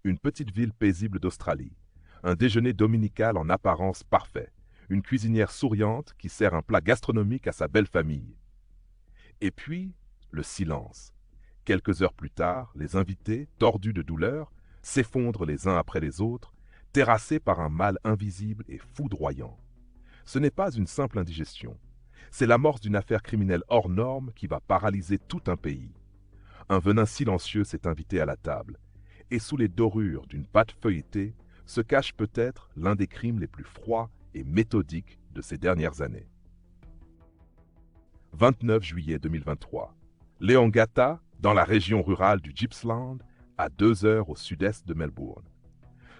Une petite ville paisible d'Australie. Un déjeuner dominical en apparence parfait. Une cuisinière souriante qui sert un plat gastronomique à sa belle famille. Et puis, le silence. Quelques heures plus tard, les invités, tordus de douleur, s'effondrent les uns après les autres, terrassés par un mal invisible et foudroyant. Ce n'est pas une simple indigestion. C'est l'amorce d'une affaire criminelle hors norme qui va paralyser tout un pays. Un venin silencieux s'est invité à la table, et sous les dorures d'une pâte feuilletée se cache peut-être l'un des crimes les plus froids et méthodiques de ces dernières années. 29 juillet 2023. Leongatha, dans la région rurale du Gippsland, à 2 heures au sud-est de Melbourne.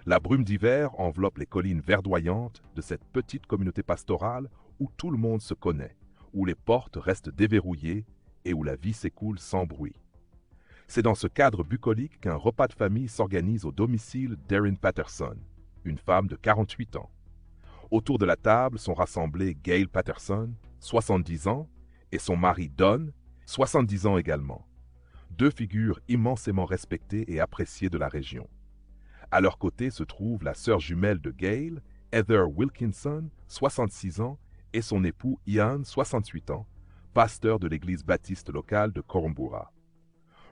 La brume d'hiver enveloppe les collines verdoyantes de cette petite communauté pastorale où tout le monde se connaît, où les portes restent déverrouillées et où la vie s'écoule sans bruit. C'est dans ce cadre bucolique qu'un repas de famille s'organise au domicile d'Erin Patterson, une femme de 48 ans. Autour de la table sont rassemblés Gail Patterson, 70 ans, et son mari Don, 70 ans également. Deux figures immensément respectées et appréciées de la région. À leur côté se trouve la sœur jumelle de Gail, Heather Wilkinson, 66 ans, et son époux Ian, 68 ans, pasteur de l'église baptiste locale de Korumburra.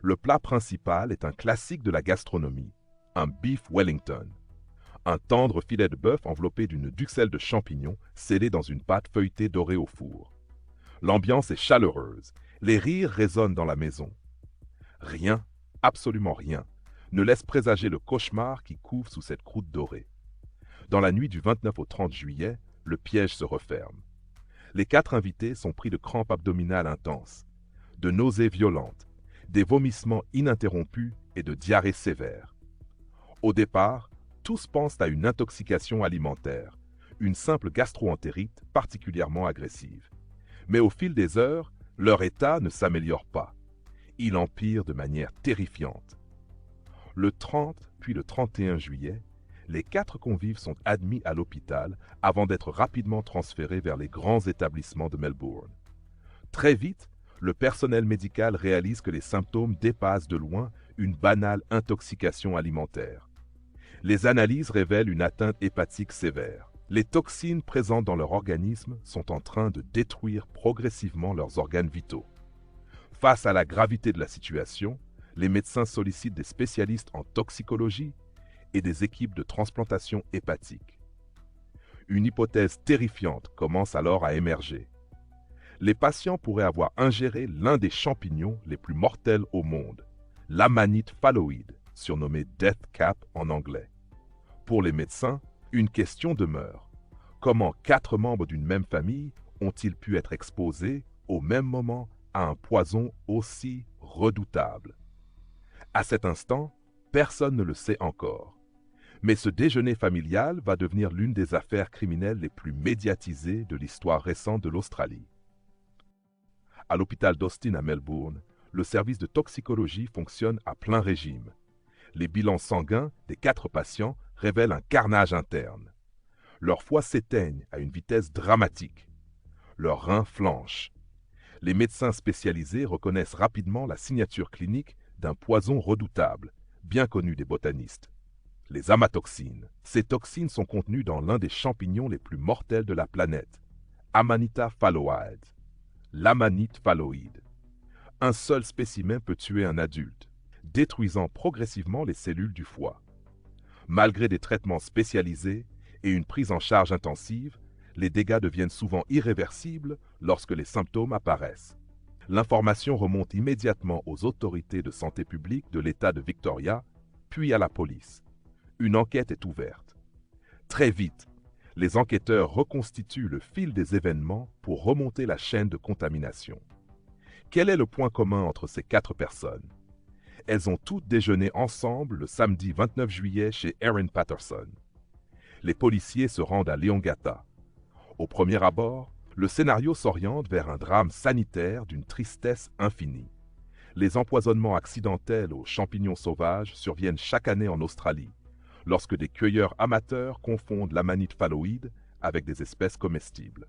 Le plat principal est un classique de la gastronomie, un beef Wellington. Un tendre filet de bœuf enveloppé d'une duxelle de champignons scellée dans une pâte feuilletée dorée au four. L'ambiance est chaleureuse, les rires résonnent dans la maison. Rien, absolument rien, ne laisse présager le cauchemar qui couve sous cette croûte dorée. Dans la nuit du 29 au 30 juillet, le piège se referme. Les 4 invités sont pris de crampes abdominales intenses, de nausées violentes, des vomissements ininterrompus et de diarrhées sévères. Au départ, tous pensent à une intoxication alimentaire, une simple gastro-entérite particulièrement agressive. Mais au fil des heures, leur état ne s'améliore pas. Il empire de manière terrifiante. Le 30 puis le 31 juillet, les 4 convives sont admis à l'hôpital avant d'être rapidement transférés vers les grands établissements de Melbourne. Très vite, le personnel médical réalise que les symptômes dépassent de loin une banale intoxication alimentaire. Les analyses révèlent une atteinte hépatique sévère. Les toxines présentes dans leur organisme sont en train de détruire progressivement leurs organes vitaux. Face à la gravité de la situation, les médecins sollicitent des spécialistes en toxicologie et des équipes de transplantation hépatique. Une hypothèse terrifiante commence alors à émerger. Les patients pourraient avoir ingéré l'un des champignons les plus mortels au monde, l'Amanite phalloide, surnommé Death Cap en anglais. Pour les médecins, une question demeure. Comment 4 membres d'une même famille ont-ils pu être exposés au même moment à un poison aussi redoutable? À cet instant, personne ne le sait encore. Mais ce déjeuner familial va devenir l'une des affaires criminelles les plus médiatisées de l'histoire récente de l'Australie. À l'hôpital d'Austin à Melbourne, le service de toxicologie fonctionne à plein régime. Les bilans sanguins des 4 patients révèlent un carnage interne. Leurs foies s'éteignent à une vitesse dramatique. Leurs reins flanchent. Les médecins spécialisés reconnaissent rapidement la signature clinique d'un poison redoutable, bien connu des botanistes. Les amatoxines. Ces toxines sont contenues dans l'un des champignons les plus mortels de la planète, Amanita phalloide, l'amanite phalloïde. Un seul spécimen peut tuer un adulte, détruisant progressivement les cellules du foie. Malgré des traitements spécialisés et une prise en charge intensive, les dégâts deviennent souvent irréversibles lorsque les symptômes apparaissent. L'information remonte immédiatement aux autorités de santé publique de l'État de Victoria, puis à la police. Une enquête est ouverte. Très vite, les enquêteurs reconstituent le fil des événements pour remonter la chaîne de contamination. Quel est le point commun entre ces 4 personnes? Elles ont toutes déjeuné ensemble le samedi 29 juillet chez Erin Patterson. Les policiers se rendent à Leongatha. Au premier abord, le scénario s'oriente vers un drame sanitaire d'une tristesse infinie. Les empoisonnements accidentels aux champignons sauvages surviennent chaque année en Australie, lorsque des cueilleurs amateurs confondent l'amanite phalloïde avec des espèces comestibles.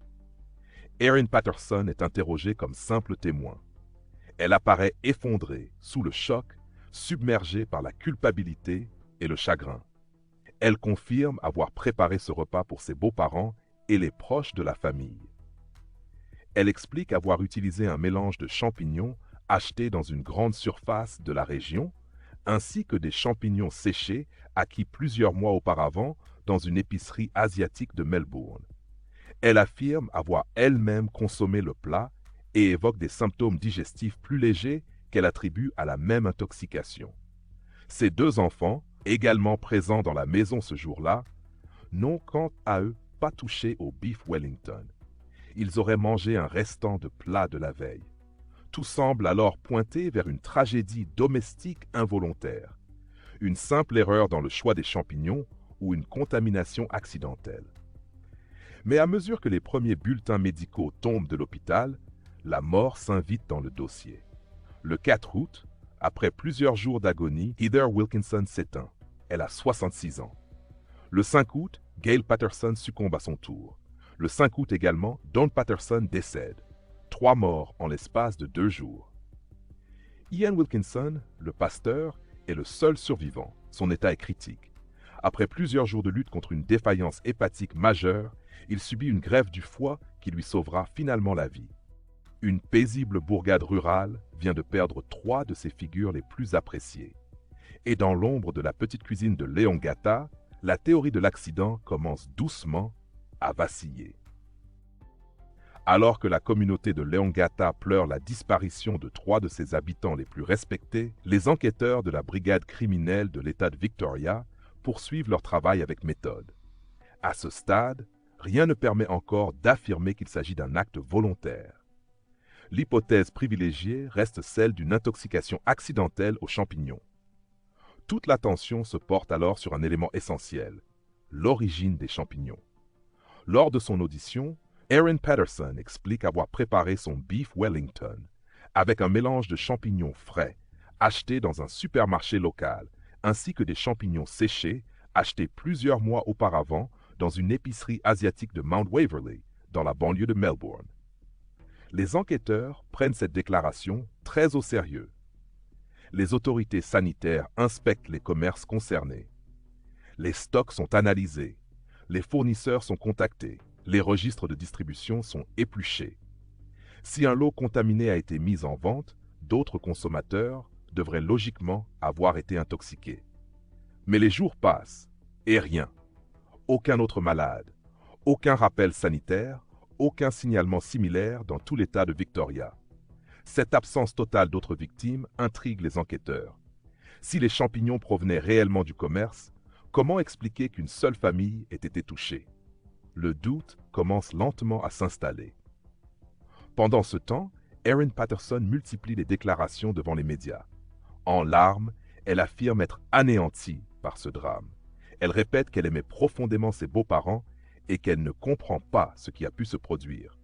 Erin Patterson est interrogée comme simple témoin. Elle apparaît effondrée, sous le choc, submergée par la culpabilité et le chagrin. Elle confirme avoir préparé ce repas pour ses beaux-parents et les proches de la famille. Elle explique avoir utilisé un mélange de champignons achetés dans une grande surface de la région, ainsi que des champignons séchés acquis plusieurs mois auparavant dans une épicerie asiatique de Melbourne. Elle affirme avoir elle-même consommé le plat et évoque des symptômes digestifs plus légers qu'elle attribue à la même intoxication. Ses deux enfants, également présents dans la maison ce jour-là, n'ont quant à eux pas touché au beef Wellington. Ils auraient mangé un restant de plat de la veille. Tout semble alors pointer vers une tragédie domestique involontaire, une simple erreur dans le choix des champignons ou une contamination accidentelle. Mais à mesure que les premiers bulletins médicaux tombent de l'hôpital, la mort s'invite dans le dossier. Le 4 août, après plusieurs jours d'agonie, Heather Wilkinson s'éteint. Elle a 66 ans. Le 5 août, Gail Patterson succombe à son tour. Le 5 août également, Dawn Patterson décède. 3 morts en l'espace de 2 jours. Ian Wilkinson, le pasteur, est le seul survivant. Son état est critique. Après plusieurs jours de lutte contre une défaillance hépatique majeure, il subit une greffe du foie qui lui sauvera finalement la vie. Une paisible bourgade rurale vient de perdre 3 de ses figures les plus appréciées. Et dans l'ombre de la petite cuisine de Leongatha, la théorie de l'accident commence doucement à vaciller. Alors que la communauté de Leongatha pleure la disparition de 3 de ses habitants les plus respectés, les enquêteurs de la brigade criminelle de l'État de Victoria poursuivent leur travail avec méthode. À ce stade, rien ne permet encore d'affirmer qu'il s'agit d'un acte volontaire. L'hypothèse privilégiée reste celle d'une intoxication accidentelle aux champignons. Toute l'attention se porte alors sur un élément essentiel, l'origine des champignons. Lors de son audition, Erin Patterson explique avoir préparé son beef Wellington avec un mélange de champignons frais achetés dans un supermarché local, ainsi que des champignons séchés achetés plusieurs mois auparavant dans une épicerie asiatique de Mount Waverley, dans la banlieue de Melbourne. Les enquêteurs prennent cette déclaration très au sérieux. Les autorités sanitaires inspectent les commerces concernés. Les stocks sont analysés. Les fournisseurs sont contactés. Les registres de distribution sont épluchés. Si un lot contaminé a été mis en vente, d'autres consommateurs devraient logiquement avoir été intoxiqués. Mais les jours passent et rien. Aucun autre malade, aucun rappel sanitaire, aucun signalement similaire dans tout l'État de Victoria. Cette absence totale d'autres victimes intrigue les enquêteurs. Si les champignons provenaient réellement du commerce, comment expliquer qu'une seule famille ait été touchée? Le doute commence lentement à s'installer. Pendant ce temps, Erin Patterson multiplie les déclarations devant les médias. En larmes, elle affirme être anéantie par ce drame. Elle répète qu'elle aimait profondément ses beaux-parents et qu'elle ne comprend pas ce qui a pu se produire.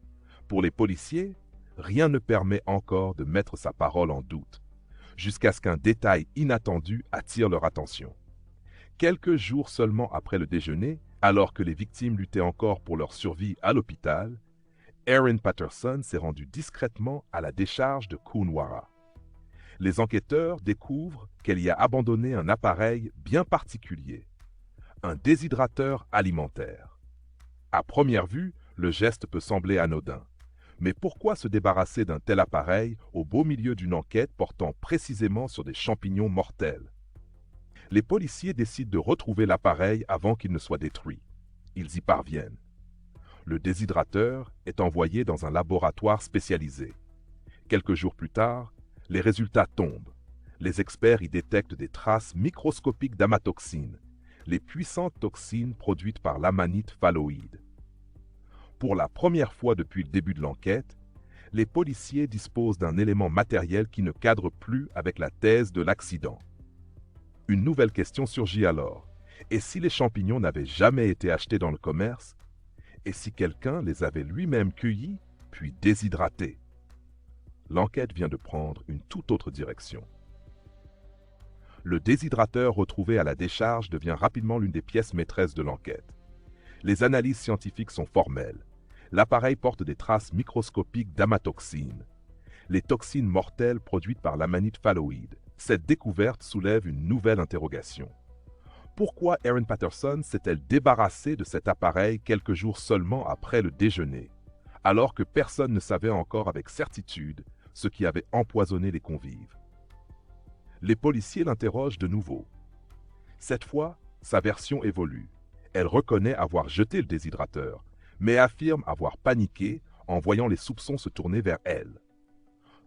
Pour les policiers, rien ne permet encore de mettre sa parole en doute, jusqu'à ce qu'un détail inattendu attire leur attention. Quelques jours seulement après le déjeuner, alors que les victimes luttaient encore pour leur survie à l'hôpital, Erin Patterson s'est rendue discrètement à la décharge de Coonawarra. Les enquêteurs découvrent qu'elle y a abandonné un appareil bien particulier, un déshydrateur alimentaire. À première vue, le geste peut sembler anodin. Mais pourquoi se débarrasser d'un tel appareil au beau milieu d'une enquête portant précisément sur des champignons mortels? Les policiers décident de retrouver l'appareil avant qu'il ne soit détruit. Ils y parviennent. Le déshydrateur est envoyé dans un laboratoire spécialisé. Quelques jours plus tard, les résultats tombent. Les experts y détectent des traces microscopiques d'amatoxines, les puissantes toxines produites par l'amanite phalloïde. Pour la première fois depuis le début de l'enquête, les policiers disposent d'un élément matériel qui ne cadre plus avec la thèse de l'accident. Une nouvelle question surgit alors. Et si les champignons n'avaient jamais été achetés dans le commerce? Et si quelqu'un les avait lui-même cueillis, puis déshydratés? L'enquête vient de prendre une toute autre direction. Le déshydrateur retrouvé à la décharge devient rapidement l'une des pièces maîtresses de l'enquête. Les analyses scientifiques sont formelles. L'appareil porte des traces microscopiques d'amatoxines, les toxines mortelles produites par l'amanite phalloïde. Cette découverte soulève une nouvelle interrogation. Pourquoi Erin Patterson s'est-elle débarrassée de cet appareil quelques jours seulement après le déjeuner, alors que personne ne savait encore avec certitude ce qui avait empoisonné les convives? Les policiers l'interrogent de nouveau. Cette fois, sa version évolue. Elle reconnaît avoir jeté le déshydrateur, mais affirme avoir paniqué en voyant les soupçons se tourner vers elle.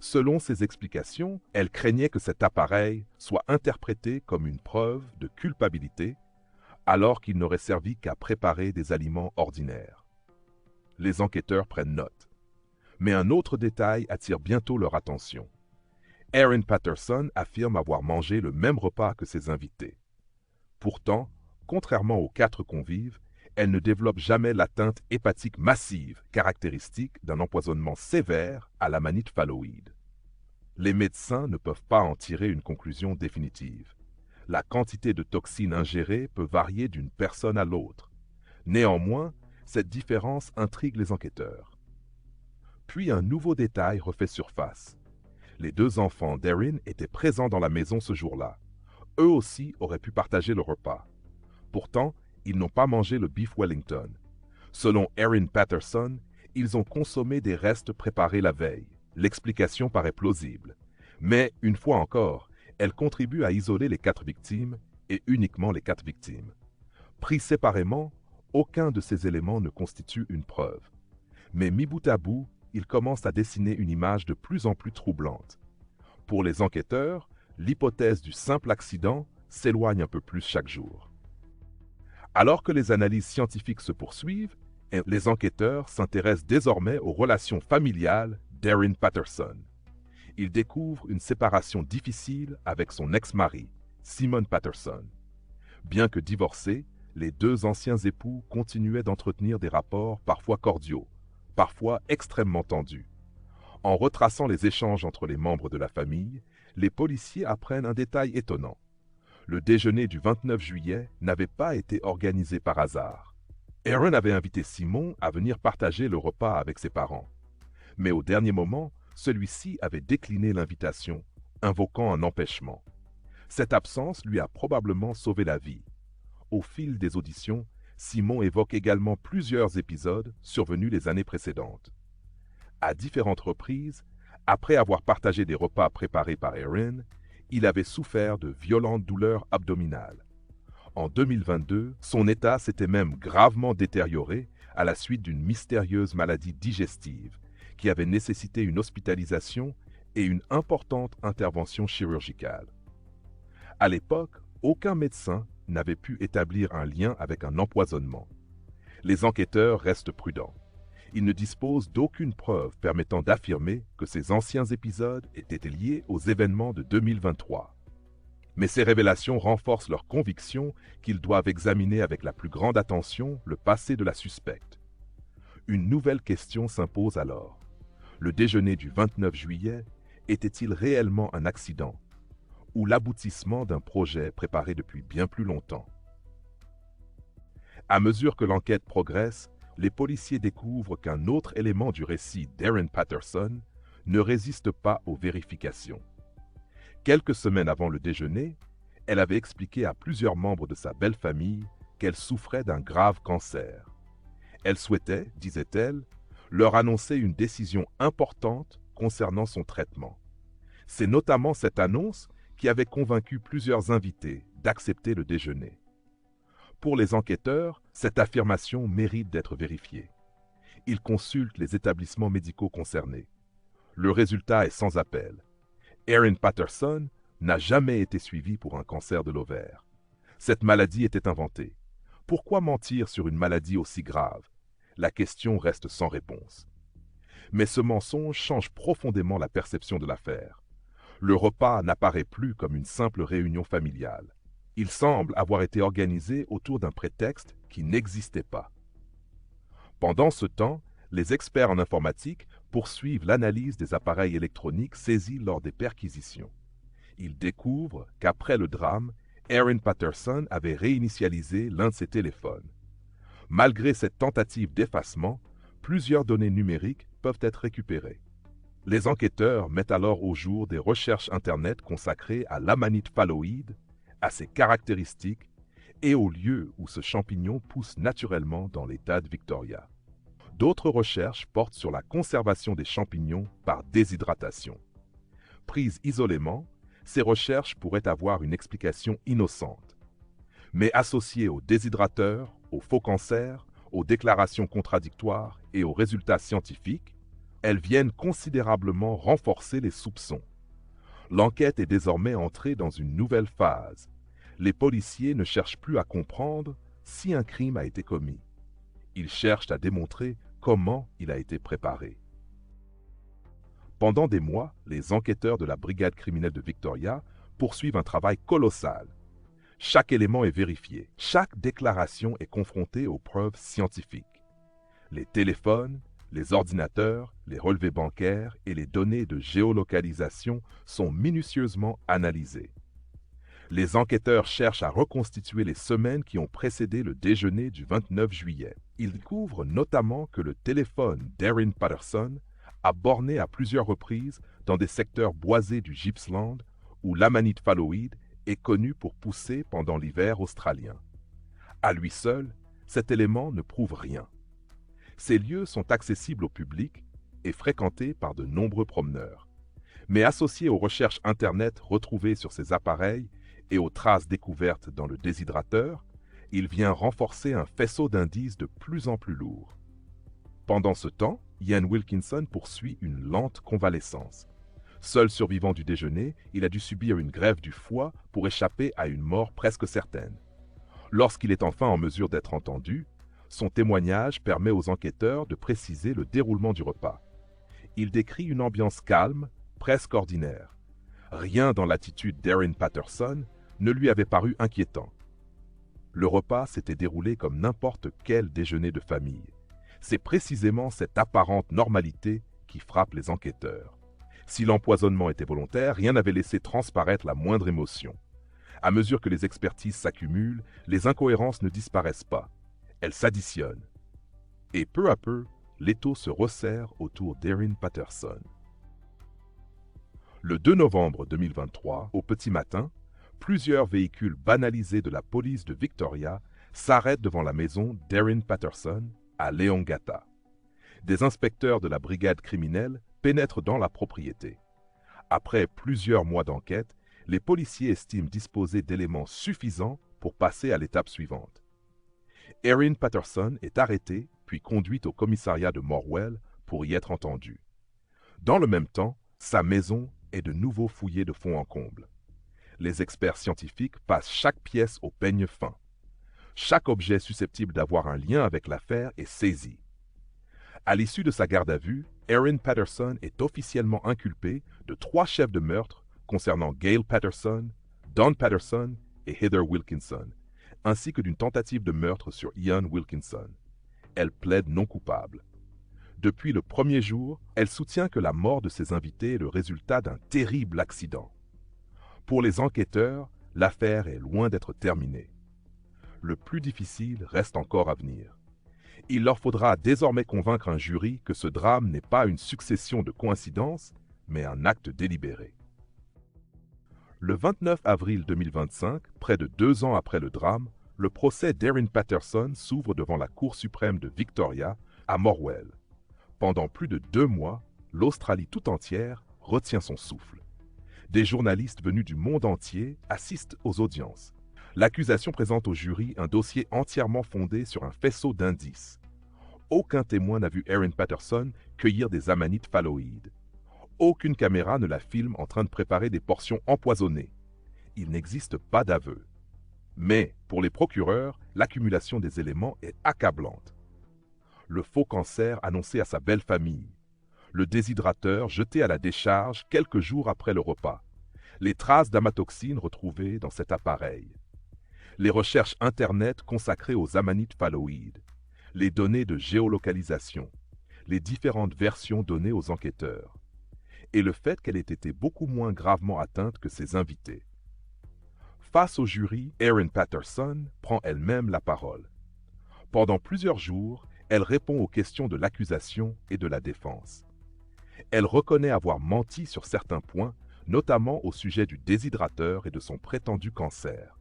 Selon ses explications, elle craignait que cet appareil soit interprété comme une preuve de culpabilité, alors qu'il n'aurait servi qu'à préparer des aliments ordinaires. Les enquêteurs prennent note. Mais un autre détail attire bientôt leur attention. Erin Patterson affirme avoir mangé le même repas que ses invités. Pourtant, contrairement aux 4 convives, elle ne développe jamais l'atteinte hépatique massive caractéristique d'un empoisonnement sévère à l'amanite phalloïde. Les médecins ne peuvent pas en tirer une conclusion définitive. La quantité de toxines ingérées peut varier d'une personne à l'autre. Néanmoins, cette différence intrigue les enquêteurs. Puis un nouveau détail refait surface. Les 2 enfants d'Erin étaient présents dans la maison ce jour-là. Eux aussi auraient pu partager le repas. Pourtant, ils n'ont pas mangé le beef Wellington. Selon Erin Patterson, ils ont consommé des restes préparés la veille. L'explication paraît plausible. Mais, une fois encore, elle contribue à isoler les 4 victimes, et uniquement les 4 victimes. Pris séparément, aucun de ces éléments ne constitue une preuve. Mais mis bout à bout, ils commencent à dessiner une image de plus en plus troublante. Pour les enquêteurs, l'hypothèse du simple accident s'éloigne un peu plus chaque jour. Alors que les analyses scientifiques se poursuivent, les enquêteurs s'intéressent désormais aux relations familiales d'Erin Patterson. Ils découvrent une séparation difficile avec son ex-mari, Simon Patterson. Bien que divorcés, les 2 anciens époux continuaient d'entretenir des rapports parfois cordiaux, parfois extrêmement tendus. En retraçant les échanges entre les membres de la famille, les policiers apprennent un détail étonnant. Le déjeuner du 29 juillet n'avait pas été organisé par hasard. Erin avait invité Simon à venir partager le repas avec ses parents. Mais au dernier moment, celui-ci avait décliné l'invitation, invoquant un empêchement. Cette absence lui a probablement sauvé la vie. Au fil des auditions, Simon évoque également plusieurs épisodes survenus les années précédentes. À différentes reprises, après avoir partagé des repas préparés par Erin, il avait souffert de violentes douleurs abdominales. En 2022, son état s'était même gravement détérioré à la suite d'une mystérieuse maladie digestive qui avait nécessité une hospitalisation et une importante intervention chirurgicale. À l'époque, aucun médecin n'avait pu établir un lien avec un empoisonnement. Les enquêteurs restent prudents. Ils ne disposent d'aucune preuve permettant d'affirmer que ces anciens épisodes étaient liés aux événements de 2023. Mais ces révélations renforcent leur conviction qu'ils doivent examiner avec la plus grande attention le passé de la suspecte. Une nouvelle question s'impose alors. Le déjeuner du 29 juillet était-il réellement un accident ou l'aboutissement d'un projet préparé depuis bien plus longtemps? À mesure que l'enquête progresse, les policiers découvrent qu'un autre élément du récit d'Erin Patterson ne résiste pas aux vérifications. Quelques semaines avant le déjeuner, elle avait expliqué à plusieurs membres de sa belle famille qu'elle souffrait d'un grave cancer. Elle souhaitait, disait-elle, leur annoncer une décision importante concernant son traitement. C'est notamment cette annonce qui avait convaincu plusieurs invités d'accepter le déjeuner. Pour les enquêteurs, cette affirmation mérite d'être vérifiée. Ils consultent les établissements médicaux concernés. Le résultat est sans appel. Erin Patterson n'a jamais été suivie pour un cancer de l'ovaire. Cette maladie était inventée. Pourquoi mentir sur une maladie aussi grave? La question reste sans réponse. Mais ce mensonge change profondément la perception de l'affaire. Le repas n'apparaît plus comme une simple réunion familiale. Il semble avoir été organisé autour d'un prétexte qui n'existait pas. Pendant ce temps, les experts en informatique poursuivent l'analyse des appareils électroniques saisis lors des perquisitions. Ils découvrent qu'après le drame, Erin Patterson avait réinitialisé l'un de ses téléphones. Malgré cette tentative d'effacement, plusieurs données numériques peuvent être récupérées. Les enquêteurs mettent alors au jour des recherches Internet consacrées à l'amanite phalloïde, à ses caractéristiques et au lieu où ce champignon pousse naturellement dans l'État de Victoria. D'autres recherches portent sur la conservation des champignons par déshydratation. Prises isolément, ces recherches pourraient avoir une explication innocente. Mais associées aux déshydrateurs, aux faux cancers, aux déclarations contradictoires et aux résultats scientifiques, elles viennent considérablement renforcer les soupçons. L'enquête est désormais entrée dans une nouvelle phase. Les policiers ne cherchent plus à comprendre si un crime a été commis. Ils cherchent à démontrer comment il a été préparé. Pendant des mois, les enquêteurs de la brigade criminelle de Victoria poursuivent un travail colossal. Chaque élément est vérifié, chaque déclaration est confrontée aux preuves scientifiques. Les téléphones, les ordinateurs, les relevés bancaires et les données de géolocalisation sont minutieusement analysés. Les enquêteurs cherchent à reconstituer les semaines qui ont précédé le déjeuner du 29 juillet. Ils découvrent notamment que le téléphone d'Erin Patterson a borné à plusieurs reprises dans des secteurs boisés du Gippsland où l'amanite phalloïde est connu pour pousser pendant l'hiver australien. À lui seul, cet élément ne prouve rien. Ces lieux sont accessibles au public et fréquentés par de nombreux promeneurs. Mais associés aux recherches Internet retrouvées sur ces appareils et aux traces découvertes dans le déshydrateur, il vient renforcer un faisceau d'indices de plus en plus lourd. Pendant ce temps, Ian Wilkinson poursuit une lente convalescence. Seul survivant du déjeuner, il a dû subir une grève du foie pour échapper à une mort presque certaine. Lorsqu'il est enfin en mesure d'être entendu, son témoignage permet aux enquêteurs de préciser le déroulement du repas. Il décrit une ambiance calme, presque ordinaire. Rien dans l'attitude d'Erin Patterson ne lui avait paru inquiétant. Le repas s'était déroulé comme n'importe quel déjeuner de famille. C'est précisément cette apparente normalité qui frappe les enquêteurs. Si l'empoisonnement était volontaire, rien n'avait laissé transparaître la moindre émotion. À mesure que les expertises s'accumulent, les incohérences ne disparaissent pas. Elles s'additionnent. Et peu à peu, l'étau se resserre autour d'Erin Patterson. Le 2 novembre 2023, au petit matin, plusieurs véhicules banalisés de la police de Victoria s'arrêtent devant la maison d'Erin Patterson à Leongatha. Des inspecteurs de la brigade criminelle pénètrent dans la propriété. Après plusieurs mois d'enquête, les policiers estiment disposer d'éléments suffisants pour passer à l'étape suivante. Erin Patterson est arrêtée puis conduite au commissariat de Morwell pour y être entendue. Dans le même temps, sa maison est de nouveau fouillée de fond en comble. Les experts scientifiques passent chaque pièce au peigne fin. Chaque objet susceptible d'avoir un lien avec l'affaire est saisi. À l'issue de sa garde à vue, Erin Patterson est officiellement inculpée de 3 chefs de meurtre concernant Gail Patterson, Don Patterson et Heather Wilkinson, ainsi que d'une tentative de meurtre sur Ian Wilkinson. Elle plaide non coupable. Depuis le premier jour, elle soutient que la mort de ses invités est le résultat d'un terrible accident. Pour les enquêteurs, l'affaire est loin d'être terminée. Le plus difficile reste encore à venir. Il leur faudra désormais convaincre un jury que ce drame n'est pas une succession de coïncidences, mais un acte délibéré. Le 29 avril 2025, près de 2 ans après le drame, le procès d'Erin Patterson s'ouvre devant la Cour suprême de Victoria, à Morwell. Pendant plus de 2 mois, l'Australie tout entière retient son souffle. Des journalistes venus du monde entier assistent aux audiences. L'accusation présente au jury un dossier entièrement fondé sur un faisceau d'indices. Aucun témoin n'a vu Erin Patterson cueillir des amanites phalloïdes. Aucune caméra ne la filme en train de préparer des portions empoisonnées. Il n'existe pas d'aveu. Mais, pour les procureurs, l'accumulation des éléments est accablante. Le faux cancer annoncé à sa belle famille. Le déshydrateur jeté à la décharge quelques jours après le repas. Les traces d'amatoxine retrouvées dans cet appareil. Les recherches Internet consacrées aux amanites phalloïdes. Les données de géolocalisation. Les différentes versions données aux enquêteurs. Et le fait qu'elle ait été beaucoup moins gravement atteinte que ses invités. Face au jury, Erin Patterson prend elle-même la parole. Pendant plusieurs jours, elle répond aux questions de l'accusation et de la défense. Elle reconnaît avoir menti sur certains points, notamment au sujet du déshydrateur et de son prétendu cancer.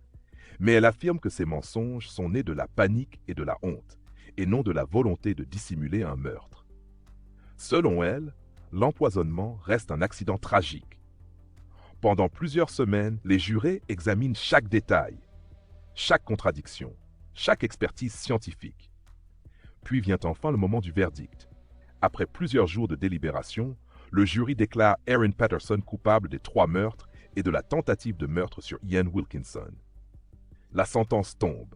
Mais elle affirme que ces mensonges sont nés de la panique et de la honte, et non de la volonté de dissimuler un meurtre. Selon elle, l'empoisonnement reste un accident tragique. Pendant plusieurs semaines, les jurés examinent chaque détail, chaque contradiction, chaque expertise scientifique. Puis vient enfin le moment du verdict. Après plusieurs jours de délibération, le jury déclare Erin Patterson coupable des 3 meurtres et de la tentative de meurtre sur Ian Wilkinson. La sentence tombe.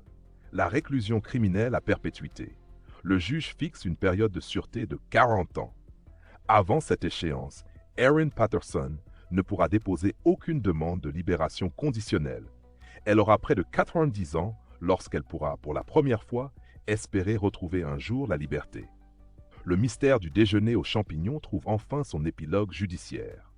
La réclusion criminelle à perpétuité. Le juge fixe une période de sûreté de 40 ans. Avant cette échéance, Erin Patterson ne pourra déposer aucune demande de libération conditionnelle. Elle aura près de 90 ans lorsqu'elle pourra, pour la première fois, espérer retrouver un jour la liberté. Le mystère du déjeuner aux champignons trouve enfin son épilogue judiciaire.